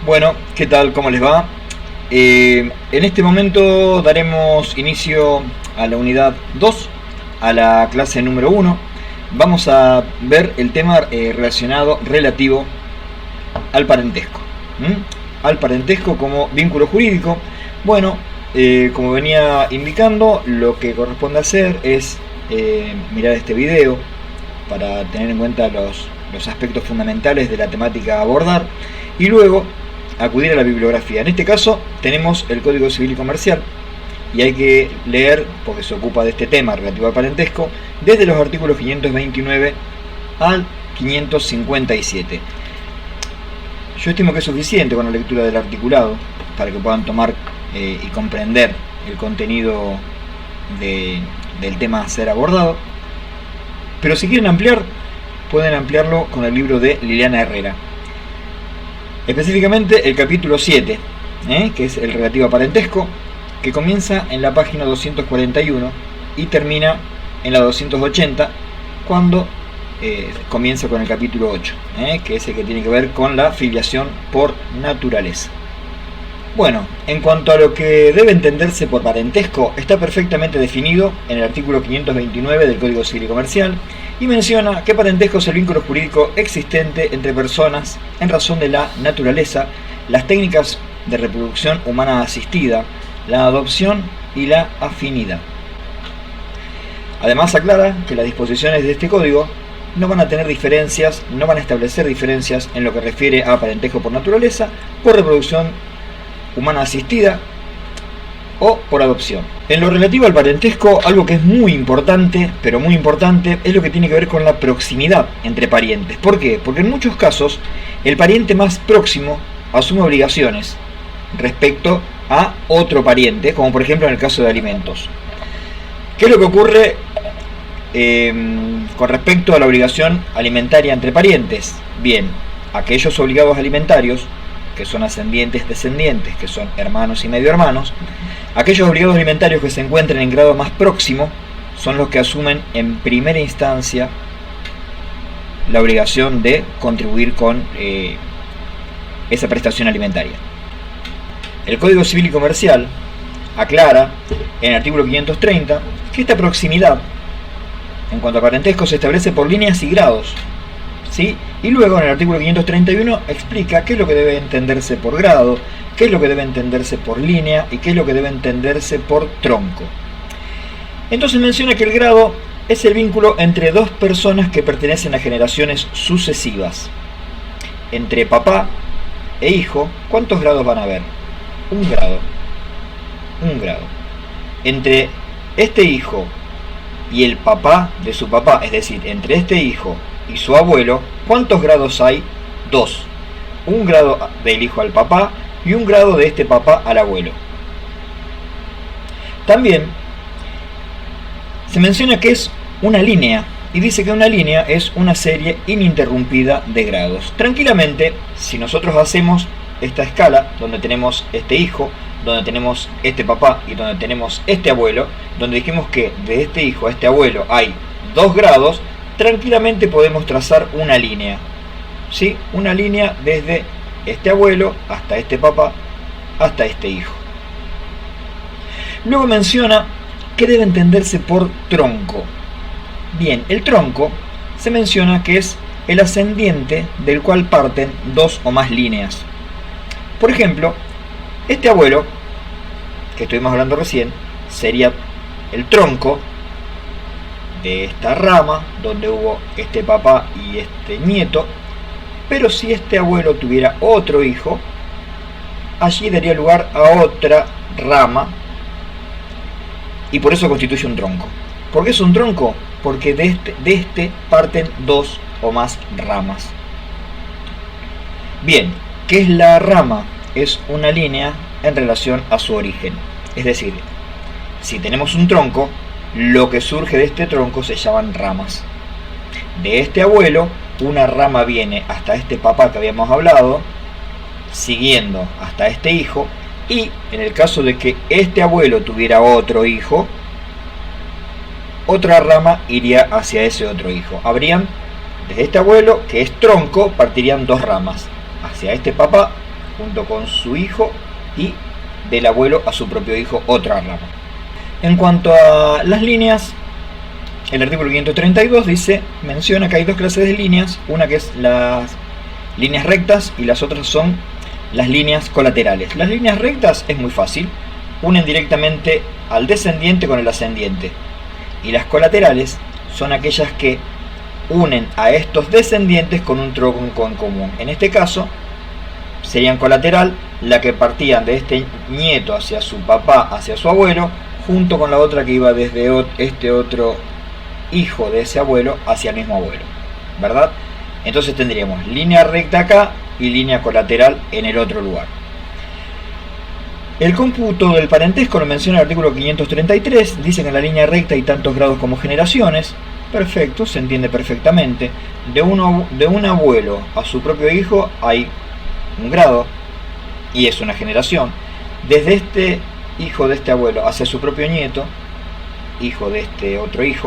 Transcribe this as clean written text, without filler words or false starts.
Bueno, ¿qué tal? ¿Cómo les va? En este momento daremos inicio a la unidad 2, a la clase número 1. Vamos a ver el tema relativo al parentesco. Al parentesco como vínculo jurídico. Bueno, como venía indicando, lo que corresponde hacer es mirar este video para tener en cuenta los aspectos fundamentales de la temática a abordar y luego acudir a la bibliografía. En este caso tenemos el Código Civil y Comercial y hay que leer, porque se ocupa de este tema relativo al parentesco, desde los artículos 529 al 557. Yo estimo que es suficiente con la lectura del articulado para que puedan tomar y comprender el contenido del tema a ser abordado, pero si quieren ampliar, pueden ampliarlo con el libro de Liliana Herrera. Específicamente el capítulo 7, que es el relativo a parentesco, que comienza en la página 241 y termina en la 280, cuando comienza con el capítulo 8, que es el que tiene que ver con la filiación por naturaleza. Bueno, en cuanto a lo que debe entenderse por parentesco, está perfectamente definido en el artículo 529 del Código Civil y Comercial, y menciona que parentesco es el vínculo jurídico existente entre personas en razón de la naturaleza, las técnicas de reproducción humana asistida, la adopción y la afinidad. Además aclara que las disposiciones de este código no van a tener diferencias, no van a establecer diferencias en lo que refiere a parentesco por naturaleza, por reproducción humana asistida o por adopción. En lo relativo al parentesco, algo que es muy importante, pero muy importante, es lo que tiene que ver con la proximidad entre parientes. ¿Por qué? Porque en muchos casos el pariente más próximo asume obligaciones respecto a otro pariente, como por ejemplo en el caso de alimentos. ¿Qué es lo que ocurre con respecto a la obligación alimentaria entre parientes? Bien, aquellos obligados alimentarios, que son ascendientes, descendientes, que son hermanos y medio hermanos, aquellos obligados alimentarios que se encuentren en grado más próximo son los que asumen en primera instancia la obligación de contribuir con esa prestación alimentaria. El Código Civil y Comercial aclara en el artículo 530 que esta proximidad en cuanto a parentesco se establece por líneas y grados, ¿sí? Y luego en el artículo 531 explica qué es lo que debe entenderse por grado, qué es lo que debe entenderse por línea y qué es lo que debe entenderse por tronco. Entonces menciona que el grado es el vínculo entre dos personas que pertenecen a generaciones sucesivas. Entre papá e hijo, ¿cuántos grados van a haber? Un grado. Un grado. Entre este hijo y el papá de su papá, es decir, entre este hijo y su abuelo, ¿cuántos grados hay? Dos. Un grado del hijo al papá y un grado de este papá al abuelo. También se menciona que es una línea, y dice que una línea es una serie ininterrumpida de grados. Tranquilamente, si nosotros hacemos esta escala, donde tenemos este hijo, donde tenemos este papá y donde tenemos este abuelo, donde dijimos que de este hijo a este abuelo hay 2 grados, tranquilamente podemos trazar una línea, ¿sí? Una línea desde este abuelo hasta este papá, hasta este hijo. Luego menciona que debe entenderse por tronco. Bien, el tronco se menciona que es el ascendiente del cual parten 2 o más líneas. Por ejemplo, este abuelo, que estuvimos hablando recién, sería el tronco de esta rama donde hubo este papá y este nieto, pero si este abuelo tuviera otro hijo, allí daría lugar a otra rama y por eso constituye un tronco. ¿Por qué es un tronco? Porque de este parten 2 o más ramas. Bien, ¿qué es la rama? Es una línea en relación a su origen. Es decir, si tenemos un tronco, lo que surge de este tronco se llaman ramas. De este abuelo, una rama viene hasta este papá que habíamos hablado, siguiendo hasta este hijo, y en el caso de que este abuelo tuviera otro hijo, otra rama iría hacia ese otro hijo. Habrían, desde este abuelo, que es tronco, partirían 2 ramas, hacia este papá junto con su hijo, y del abuelo a su propio hijo otra rama. En cuanto a las líneas, el artículo 532 menciona que hay dos clases de líneas, una que es las líneas rectas y las otras son las líneas colaterales. Las líneas rectas es muy fácil, unen directamente al descendiente con el ascendiente, y las colaterales son aquellas que unen a estos descendientes con un tronco en común. En este caso serían colateral la que partían de este nieto hacia su papá, hacia su abuelo, junto con la otra que iba desde este otro hijo de ese abuelo hacia el mismo abuelo, ¿verdad? Entonces tendríamos línea recta acá y línea colateral en el otro lugar. El cómputo del parentesco lo menciona el artículo 533, dice que en la línea recta hay tantos grados como generaciones. Perfecto, se entiende perfectamente. De un abuelo a su propio hijo hay un grado y es una generación. Desde este hijo de este abuelo hacia su propio nieto, hijo de este otro hijo,